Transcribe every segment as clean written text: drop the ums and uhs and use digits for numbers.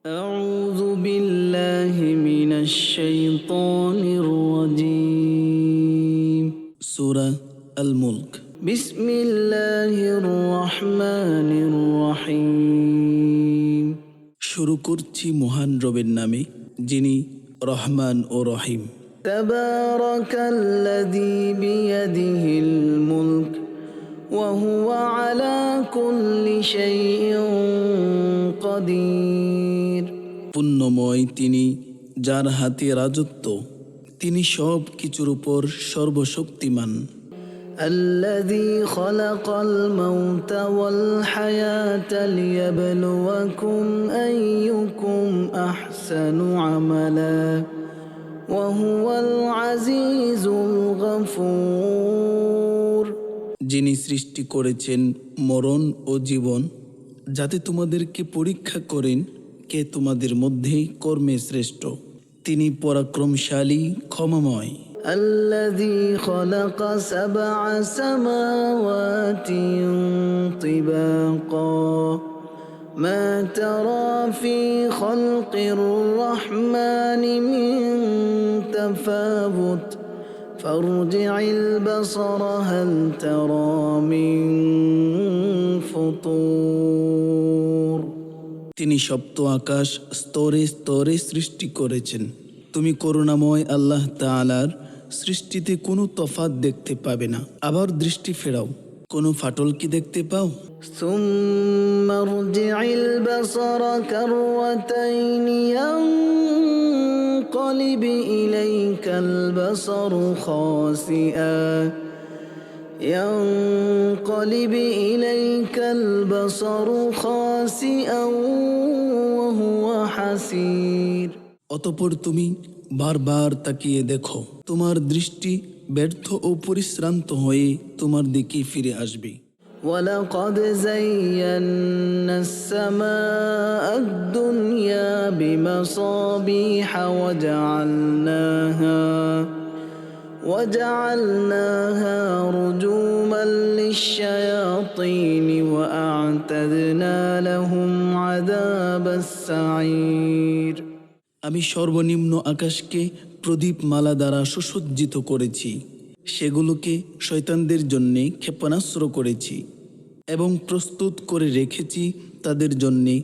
أعوذ بالله من الشيطان الرجيم سورة الملك بسم الله الرحمن الرحيم শুরু করছি মহান রবের নামে যিনি রহমান ও রহিম تبارك الذي بيده الملك وهو على كل شيء قدير পুণ্যময় তিনি যার হাতে রাজত্ব তিনি সব কিছুর উপর সর্বশক্তিমান الذي خلق الموت والحياة ليبلوكم أيكم أحسن عملا وهو العزيز الغفور যিনি সৃষ্টি করেছেন মরণ ও জীবন যাতে তোমাদেরকে পরীক্ষা করেন কে তোমাদের মধ্যে কর্মে শ্রেষ্ঠ তিনি পরাক্রমশালী ক্ষমাময় الذي خلق 7 سماوات طباقا ما ترى في خلق الرحمن من تفاوت فارجع البصر هل ترى من فطور তিনি সপ্ত আকাশ স্তরে স্তরে সৃষ্টি করেছেন তুমি করুণাময় আল্লাহ তাআলার সৃষ্টিতে কোনো তফাৎ দেখতে পাবে না আবার দৃষ্টি ফেরাও কোনো ফাটল কি দেখতে পাও ثم ارجع البصر كرتين ينقلب إليك البصر خاسئا وهو حسير অতঃপর তুমি বারবার তাকিয়ে দেখো তোমার দৃষ্টি ব্যর্থ ও পরিশ্রান্ত হয়ে তোমার দিকে ফিরে আসবে وَلَقَدْ زَيَّنَّا السَّمَاءَ الدُّنْيَا بِمَصَابِيحَ وَجَعَلْنَاهَا رُجُومًا لِلشَّيَاطِينِ وَأَعْتَدْنَا لَهُمْ عَذَابَ السَّعِيرِ আমি সর্বনিম্ন আকাশকে প্রদীপ মালা দ্বারা সুসজ্জিত করেছি সেগুলোকে শয়তানদের জন্যে ক্ষেপণাস্ত্র করেছি এবং প্রস্তুত করে রেখেছি তাদের জন্যে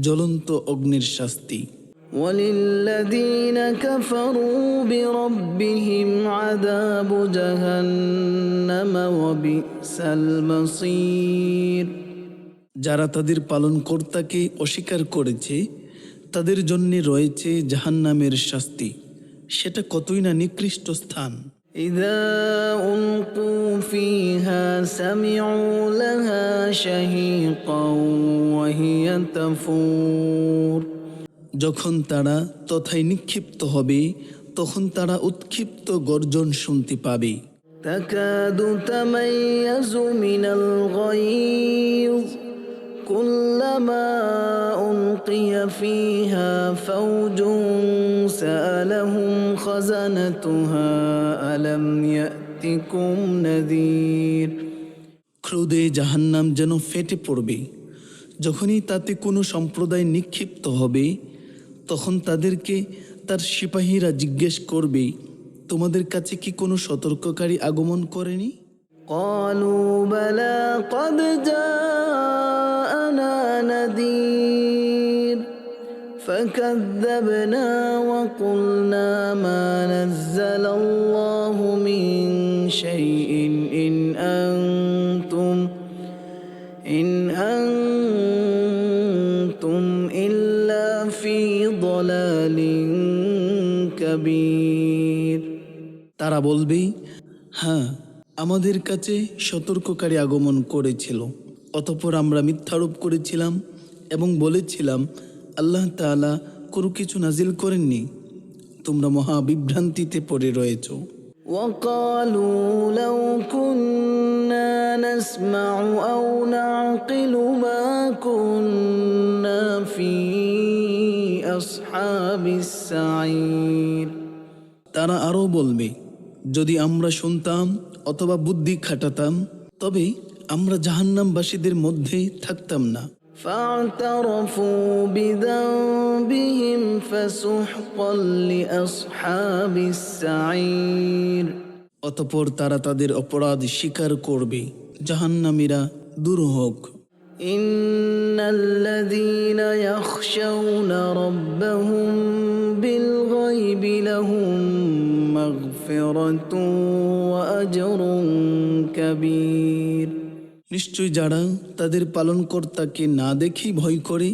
জ্বলন্ত অগ্নির শাস্তি وَلِلَّذِينَ كَفَرُوا بِرَبِّهِمْ عَذَابُ جَهَنَّمَ وَبِئْسَ الْمَصِيرُ যারা তাদের পালনকর্তাকে অস্বীকার করেছে তাদের জন্য রয়েছে জাহান্নামের শাস্তি সেটা কতই না নিকৃষ্ট স্থান إذا ألقوا فيها سمعوا لها شهيقا وهي تفور যখন তারা তথায় নিক্ষিপ্ত হবে তখন তারা উৎক্ষিপ্ত গর্জন শুনতে পাবে تكاد تميز من الغيظ كلما ألقي فيها فوج سألهم خزنتها ألم يأتكم نذير ক্রোধে জাহান্নাম যেন ফেটে পড়বে যখনই তাতে কোনো সম্প্রদায় নিক্ষিপ্ত হবে তখন তাদেরকে তার সিপাহীরা জিজ্ঞেস করবে তোমাদের কাছে কি কোনো সতর্ককারী আগমন করেনি قالوا بلى قد جاءنا نذير فكذبنا وقلنا ما نزل الله من شيء إن أنتم إلا في ضلال كبير তারা বলবে হ্যাঁ আমাদের কাছে সতর্ককারী আগমন করেছিল অতঃপর আমরা মিথ্যারোপ করেছিলাম এবং বলেছিলাম আল্লাহ তাআলা কোনো কিছু নাজিল করেননি তোমরা মহা বিভ্রান্তিতে পড়ে রয়েছো وقالوا لو كنا نسمع أو نعقل ما كنا في أصحاب السعير তারা আরো বলবে যদি আমরা শুনতাম অথবা বুদ্ধি খাটাতাম তবে আমরা জাহান্নামবাসীদের মধ্যে থাকতাম না। فاعترفوا بذنبهم بهم فسحقا لأصحاب السعير অতঃপর তারা তাদের অপরাধ স্বীকার করবে, জাহান্নামীরা দূর হোক। إن الذين يخشون ربهم بالغيب لهم مغفرة وأجر كبير নিশ্চয় যারা তাদের পালনকর্তাকে না দেখেই ভয় করে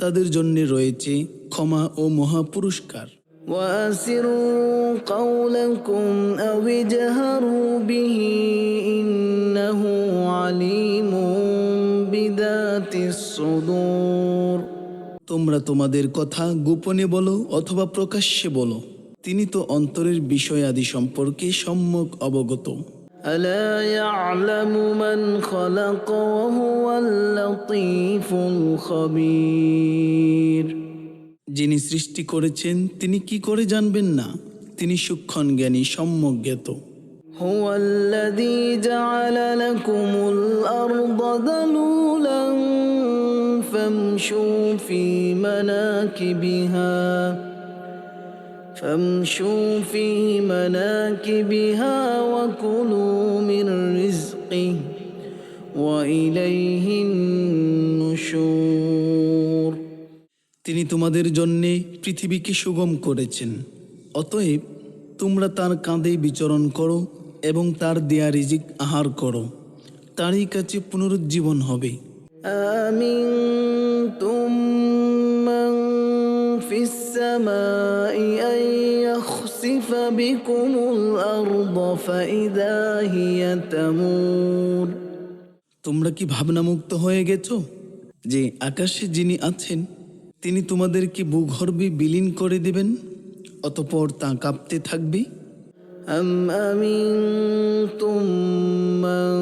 তাদের জন্য রয়েছে ক্ষমা ও মহা পুরস্কার। وأسروا قولكم أو اجهروا به إنه عليم بذات الصدور তোমরা তোমাদের কথা গোপনে বলো অথবা প্রকাশ্যে বলো, তিনি তো অন্তরের বিষয়াদি সম্পর্কে সম্যক অবগত। ألا يعلم من خلق وهو اللطيف الخبير যিনি সৃষ্টি করেছেন তিনি কি করে জানবেন না, তিনি সূক্ষ্ম জ্ঞানী সম্যক জ্ঞাত। هو الذي جعل لكم الأرض ذلولا فامشوا في مناكبها وكلوا من رزقه وإليه النشور তিনি তোমাদের জন্যে পৃথিবীকে সুগম করেছেন, অতএব তোমরা তার কাঁধে বিচরণ করো এবং তার দেয়া রিজিক আহার করো, তারই কাছে পুনরুজ্জীবন হবে। أأمنتم من في السماء أن يخسف بكم الأرض فإذا هي تمور তোমরা কি ভাবনামুক্ত হয়ে গেছো যে আকাশে যিনি আছেন তিনি তোমাদেরকে ভূগর্ভে বিলীন করে দেবেন, অতঃপর তা কাঁপতে থাকবে। أم أمنتم من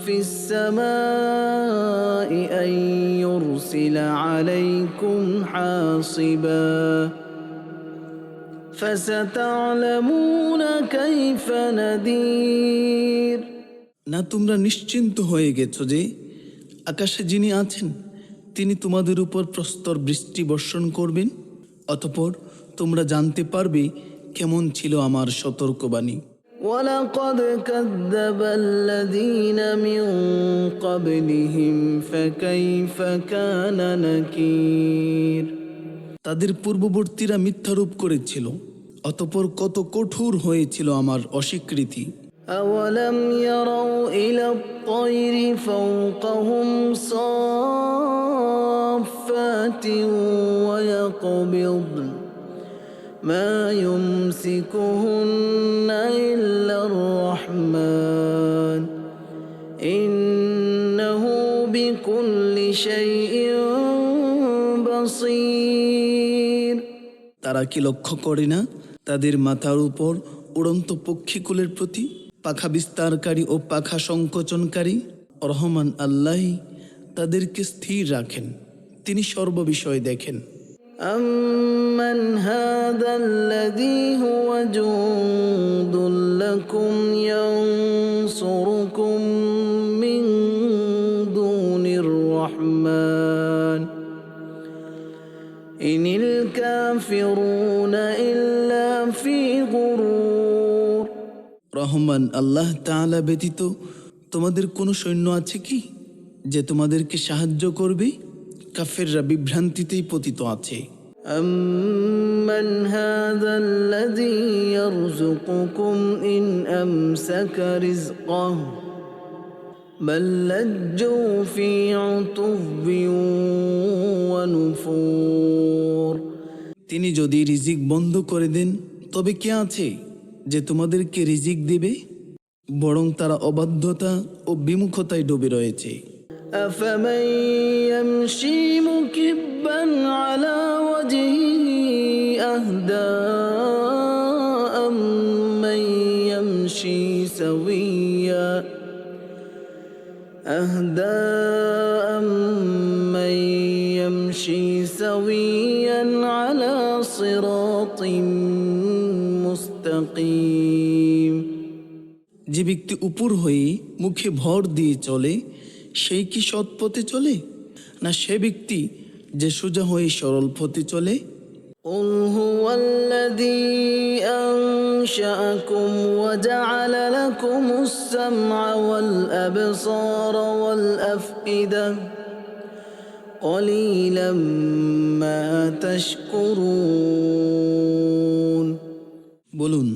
في السماء أن يرسل عليكم حاصبا فستعلمون كيف نذير না তোমরা নিশ্চিন্ত হয়ে গেছো যে আকাশে যিনি আছেন তিনি তোমাদের উপর প্রস্তর বৃষ্টি বর্ষণ করবেন, অতঃপর তোমরা জানতে পারবে কেমন ছিল আমার সতর্কবাণী। ولقد كذب الذين من قبلهم فكيف كان نكير তাদের পূর্ববর্তীরা মিথ্যারূপ করেছিল, অতঃপর কত কঠোর হয়েছিল আমার অস্বীকৃতি। أولم يروا إلى الطير فوقهم صافات ويقبضن ما يمسكهن إلا الرحمن إنه بكل شيء بصير তারা কি লক্ষ্য করে না তাদের মাথার উপর উড়ন্ত পক্ষীকুলের প্রতি পাখা বিস্তারকারী ও পাখা সংকোচনকারী রহমান আল্লাহ তাদেরকে স্থির রাখেন, তিনি সর্ববিষয় দেখেন। أمن هذا الذي هو جند لكم ينصركم من دون الرحمن إن الكافرون إلا في غرور রহমান আল্লাহ তাআলা ব্যতীত তোমাদের কোনো সৈন্য আছে কি যে তোমাদেরকে সাহায্য করবে? কাফেররা বিভ্রান্তিতেই পতিত আছে। أمن هذا الذي يرزقكم إن أمسك رزقه بل لجوا في عتو ونفور তিনি যদি রিজিক বন্ধ করে দেন তবে কে আছে যে তোমাদেরকে রিজিক দিবে? বরং তারা অবাধ্যতা ও বিমুখতায় ডুবে রয়েছে। أفمن يمشي مكبا على وجهه أهدى أمن يمشي سويا على صراط مستقيم যে ব্যক্তি উপর হয়ে মুখে ভর দিয়ে চলে সেই কি সৎ পথে চলে, না সে ব্যক্তি যে সোজা হয়ে সরল পথে চলে? قل هو الذي أنشأكم وجعل لكم السمع والأبصار والأفئدة قليلا ما تشكرون বলুন,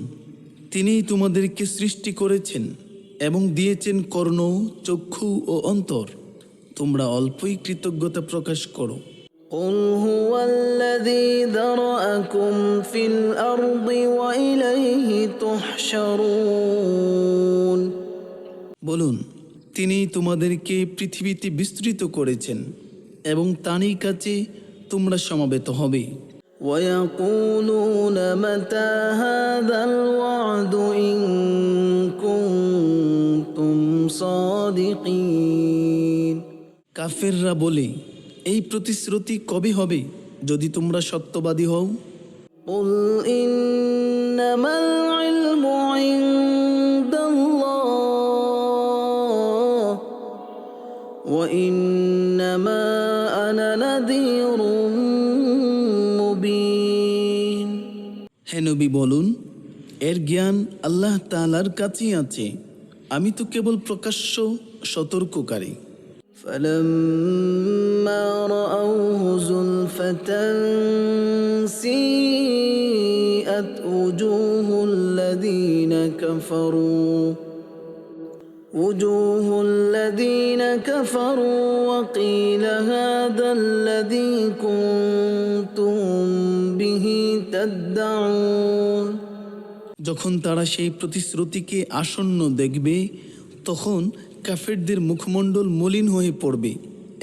তিনিই তোমাদেরকে সৃষ্টি করেছেন এবং দিয়েছেন কর্ণ, চক্ষু ও অন্তর। তোমরা অল্পই কৃতজ্ঞতা প্রকাশ করো। قل هو الذي ذرأكم في الأرض وإليه تحشرون বলুন, তিনি তোমাদেরকে পৃথিবীতে বিস্তৃত করেছেন এবং তারই কাছে তোমরা সমবেত হবে। ويقولون متى هذا الوعد إن كنتم صادقين কাফেররা বলে, এই প্রতিশ্রুতি কবে হবে যদি তোমরা সত্যবাদী হও? قل إنما العلم عند الله وإنما أنا نذير مبين হে নবী বলুন, এর জ্ঞান আল্লাহ তাআলার কাছেই আছে, আমি তো কেবল প্রকাশ্য সতর্ককারী। فلما رأوه زلفة سيئت وجوه الذين كفروا وقيل هذا الذي كنتم به تدعون যখন তারা সেই প্রতিশ্রুতিকে আসন্ন দেখবে, তখন কাফেরদের মুখমণ্ডল মলিন হয়ে পড়বে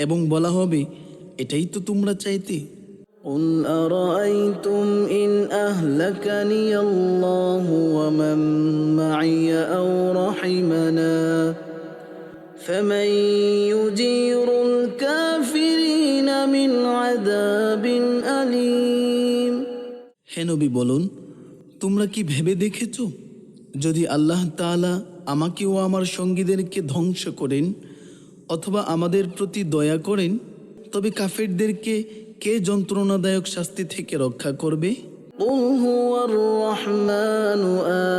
এবং বলা হবে, এটাই তো তোমরা চাইতে। قل أرأيتم إن أهلكني الله ومن معي أو رحمنا فمن يجير الكافرين من عذاب أليم হে নবী বলুন, তোমরা কি ভেবে দেখেছ, যদি আল্লাহ তাআলা আমাকে ও আমার সঙ্গীদেরকে ধ্বংস করেন অথবা আমাদের প্রতি দয়া করেন, তবে কাফেরদেরকে কে যন্ত্রণাদায়ক শাস্তি থেকে রক্ষা করবে? قل هو الرحمن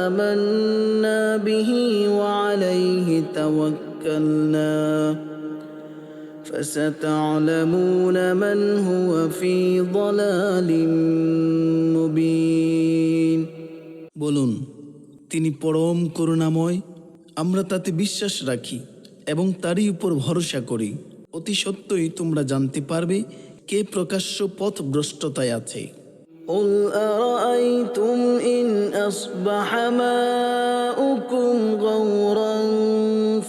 آمنا به وعليه توكلنا فستعلمون من هو في ضلال مبين বলুন, তিনি পরম করুণাময়, আমরা তাতে বিশ্বাস রাখি এবং তারই উপর ভরসা করি। অতি সত্যই তোমরা জানতে পারবে কে প্রকাশ্য পথ ভ্রষ্টতায় আছে। قل أرأيتم إن أصبح ماؤكم غورا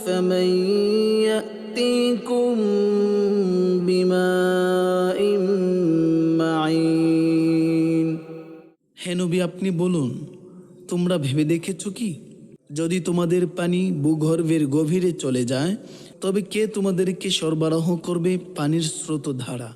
فمن يأتيكم بماء معين হে নবী, আপনি বলুন, তোমরা ভেবে দেখেছো কি, যদি তোমাদের পানি ভূগর্ভের গভীরে চলে যায়, তবে কে তোমাদেরকে সরবরাহ করবে পানির স্রোতধারা?